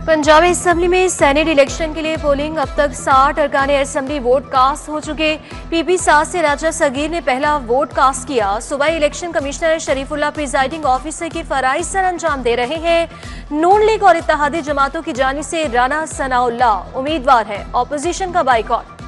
Punjab assembly में senate election के लिए पोलिंग अब तक 60 अरकान असेंबली वोट कास्ट हो चुके। पीपी 7 से राजा सगीर ने पहला वोट कास्ट किया। सूबाई election commissioner Sharifullah presiding officer की फराइज सर अंजाम दे रहे हैं। नून लीग और इत्तेहादी जमातों की जानिब से राना सनाउल्लाह उम्मीदवार है। ऑपोजिशन का बाइकॉट।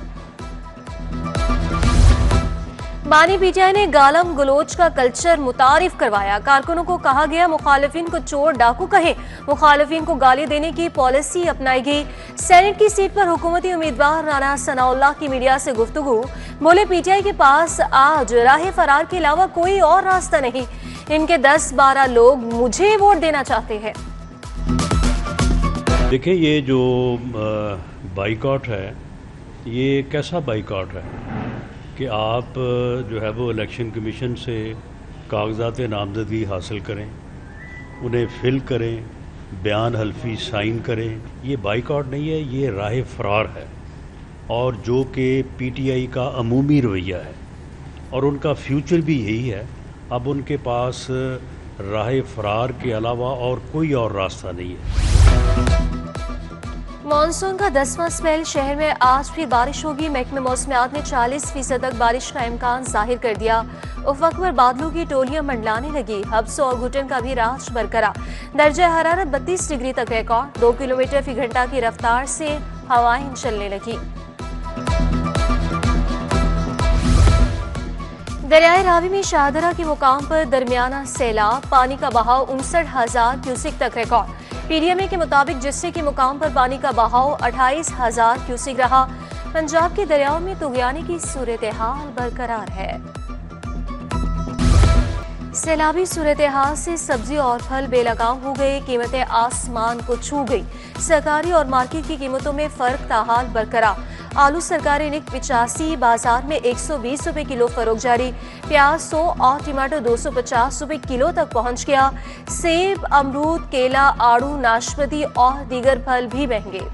बानी पीटीआई ने गालम गलोच का कल्चर मुतारिफ करवाया। कारकुनों को कहा गया मुखालिफिन को चोर डाकू कहें। मुखालिफिन को गाली देने की पॉलिसी अपनाई गई। सेनेट की सीट पर हुकूमती उम्मीदवार राना सनाउल्लाह की मीडिया से गुफ्तगू। बोले पीटीआई के पास आज राह फरार के अलावा कोई और रास्ता नहीं। इनके 10-12 लोग मुझे वोट देना चाहते हैं। देखिए, ये जो बाइकॉट है, ये कैसा बाइकॉट है कि आप जो है वो इलेक्शन कमीशन से कागजात नामजदगी हासिल करें, उन्हें फिल करें, बयान हल्फी साइन करें। ये बाइकॉट नहीं है, ये राह फरार है, और जो कि पीटीआई का अमूमी रवैया है और उनका फ्यूचर भी यही है। अब उनके पास राह फरार के अलावा और कोई और रास्ता नहीं है। मॉनसून का 10वां स्पेल शहर में आज भी बारिश होगी। महकमे मौसमियात ने 40% तक बारिश का इम्कान जाहिर कर दिया। उफ़क़ पर बादलों की टोलियां मंडलाने लगी। हब्स और घुटन का भी राज बरकरार। दर्जा हरारत 32 डिग्री तक रिकॉर्ड। 2 किलोमीटर फी घंटा की रफ्तार से हवाएं चलने लगी। दरियाए रावी में शाहदरा के मुकाम पर दरमियाना सैलाब। पानी का बहाव 59,000 क्यूसिक तक रिकॉर्ड। पीडीएमए के मुताबिक जिससे के मुकाम पर पानी का बहाव 28,000 क्यूसिक रहा। पंजाब के दरियाओं में तुगयानी की सूरत हाल बरकरार है। सैलाबी सूरत हाल से सब्जी और फल बेलगाम हो गए। कीमतें आसमान को छू गई। सरकारी और मार्केट की कीमतों में फर्क ताहाल बरकरार। आलू सरकारी निक 85, बाजार में 120 रुपए किलो फरोख जारी। प्याज 100 और टमाटर 250 रुपए किलो तक पहुंच गया। सेब, अमरूद, केला, आड़ू, नाशपाती और दीगर फल भी महंगे।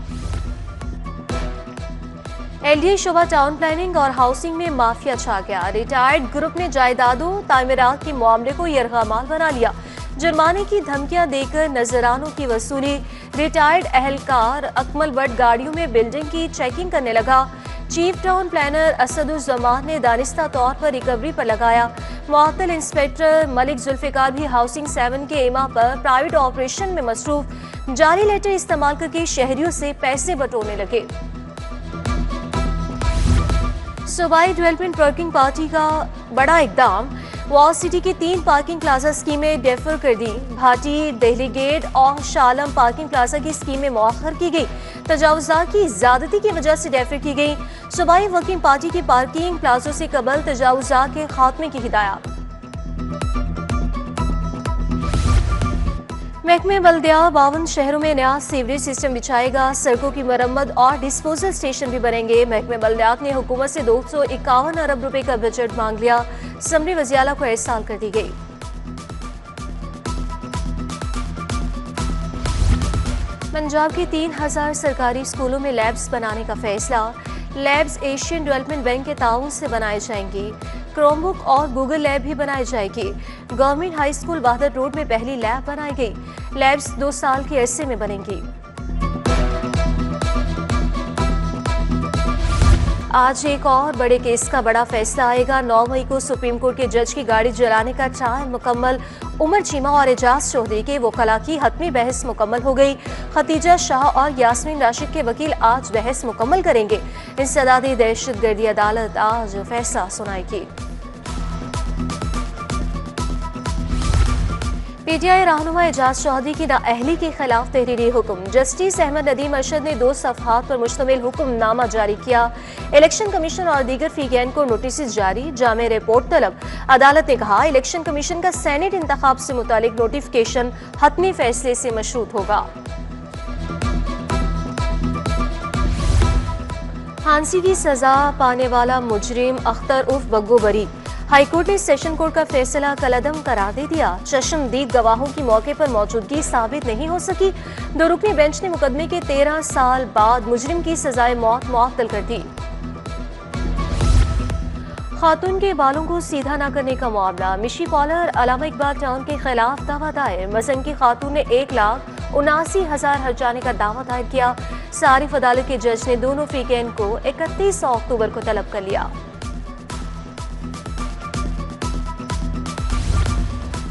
एलडीए शोबा टाउन प्लानिंग और हाउसिंग में माफिया छा गया। रिटायर्ड ग्रुप ने जायदादों तामीरात के मामले को यरगमाल बना लिया। जुर्माने की धमकियां देकर नजरानों की वसूली। रिटायर्ड अहलकार अकमल भट्ट गाड़ियों में बिल्डिंग की चेकिंग करने लगा। चीफ टाउन प्लानर असदुज़्ज़मान ने दानिस्ता तौर पर रिकवरी पर लगाया। मुअत्तल इंस्पेक्टर मलिक जुल्फिकार भी हाउसिंग 7 के इमा पर प्राइवेट ऑपरेशन में मसरूफ। जाली लेटर इस्तेमाल करके शहरियों से पैसे बटोरने लगे। सूबाई डेवलपमेंट वर्किंग पार्टी का बड़ा इकदाम। वॉल सिटी की 3 पार्किंग प्लाजा स्कीमें डेफर कर दी। भाटी, दिल्ली गेट और शालम पार्किंग प्लाजा की स्कीमें मौखर की गई। तजावुज़ात की ज़्यादती की वजह से डेफर की गई। सूबाई वर्किंग पार्टी की पार्किंग प्लाजों से कबल तजावुज़ात के खात्मे की हिदायत। महकमे बल्दिया 52 शहरों में नया सीवरेज सिस्टम बिछाएगा। सड़कों की मरम्मत और डिस्पोजल स्टेशन भी बनेंगे। महकमे बल्दियात ने हुकूमत से 251 अरब रुपए का बजट मांग लिया। असम्बली वज़ीर को इरसाल कर दी गई। पंजाब के 3000 सरकारी स्कूलों में लैब्स बनाने का फैसला। लैब्स एशियन डेवलपमेंट बैंक के ताउन से बनाई जाएंगी। क्रोमबुक और गूगल लैब भी बनाई जाएगी। गवर्नमेंट हाई स्कूल वाहदत रोड में पहली लैब बनाई गई। लैब्स 2 साल के अरसे में बनेंगी। आज एक और बड़े केस का बड़ा फैसला आएगा। 9 मई को सुप्रीम कोर्ट के जज की गाड़ी जलाने का ट्रायल मुकम्मल। उमर चीमा और एजाज चौधरी के वकला की हतमी बहस मुकम्मल हो गई। खतीजा शाह और यास्मीन राशिद के वकील आज बहस मुकम्मल करेंगे। इंसदादी दहशतगर्दी अदालत आज फैसला सुनाएगी। पीटीआई रहनुमा एजाज चौधरी की नाअहली के खिलाफ तहरीरी हुक्म। जस्टिस अहमद नदीम अरशद ने 2 सफ़हात पर मुश्तमिल हुक्मनामा जारी किया। इलेक्शन कमीशन और दीगर फीगैन को नोटिस जारी। जामे रिपोर्ट तलब। अदालत ने कहा इलेक्शन कमीशन का सेनेट इंतखाब से मुतालिक नोटिफिकेशन हतमी फैसले से मशरूत होगा। फांसी की सजा पाने वाला मुजरिम अख्तर उर्फ बग्गू बरी। हाईकोर्ट ने सेशन कोर्ट का फैसला कलअदम करार दे दिया। चश्मदीद गवाहों की मौके पर मौजूदगी साबित नहीं हो सकी। 2 रुकनी बेंच ने मुकदमे के 13 साल बाद मुजरिम की सजाए मौत मुअत्तल कर दी। खातून के बालों को सीधा न करने का मामला। मिशी पॉलर अलामा इकबाल टाउन के खिलाफ दावा दायर। मसन की खातून ने 1 लाख 79,000 हर्जाने का दावा दायर किया। सारिफ अदालत के जज ने दोनों फ्रीकेन को 31 अक्टूबर को तलब कर लिया।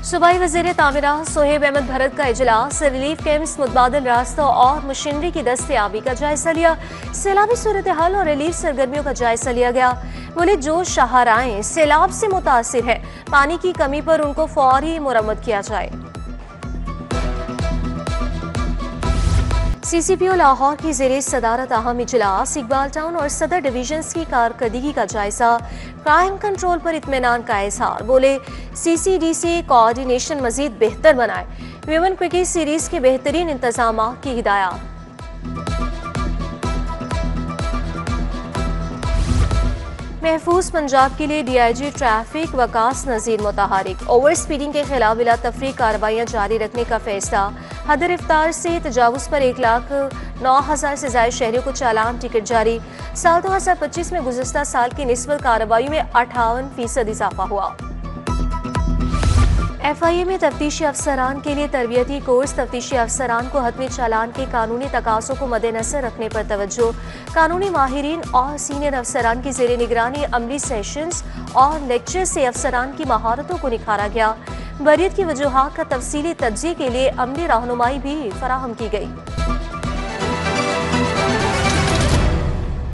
सूबाई वज़ीर तामीरात सोहेब अहमद भरत का इजलास रिलीफ कैंप्स, मुतबादिल रास्तों और मशीनरी की दस्तयाबी का जायजा लिया। सैलाबी सूरत हाल और रिलीफ सरगर्मियों का जायजा लिया गया। बोले जो शाहराएं सैलाब से मुतासिर है, पानी की कमी पर उनको फौरी मुरम्मत किया जाए। CCPO लाहौर की ज़ेरे सदारत अहम इजलास, इकबाल टाउन और सदर डिवीजन्स की कारकर्दगी का जायजा, क्राइम कंट्रोल पर इत्मीनान का इजहार। बोले CCDC कोऑर्डिनेशन मजीद बेहतर बनाए। विमेन क्रिकेट सीरीज के बेहतरीन इंतजाम की हिदायत। महफूज पंजाब के लिए DIG ट्रैफिक वकास नज़ीर मुतहरिक। ओवर स्पीडिंग के खिलाफ बिला तफरीक कार्रवाइयाँ जारी रखने का फैसला। हद रफ्तार से तजावुज़ पर 1,09,000 से ज़ायद शहरियों को चालान टिकट जारी। साल 2025 में गुज़श्ता साल की निस्बत कार्रवाई में 58% इजाफा हुआ। FIA में तफ्तीशी अफसरान के लिए तरबियती कोर्स, तफ्तीशी अफसरान को हतमी चालान के कानूनी तकाज़ों को मद्देनजर रखने पर तवज्जो। कानूनी माहिरीन और सीनियर अफसरान की ज़ेरे निगरानी अमली सेशंस और लेक्चर से अफसरान की महारतों को निखारा गया। बरियत की वजूहात का तफसीली तज्ज़िये के लिए अमली रहनुमाई भी फराहम की गई।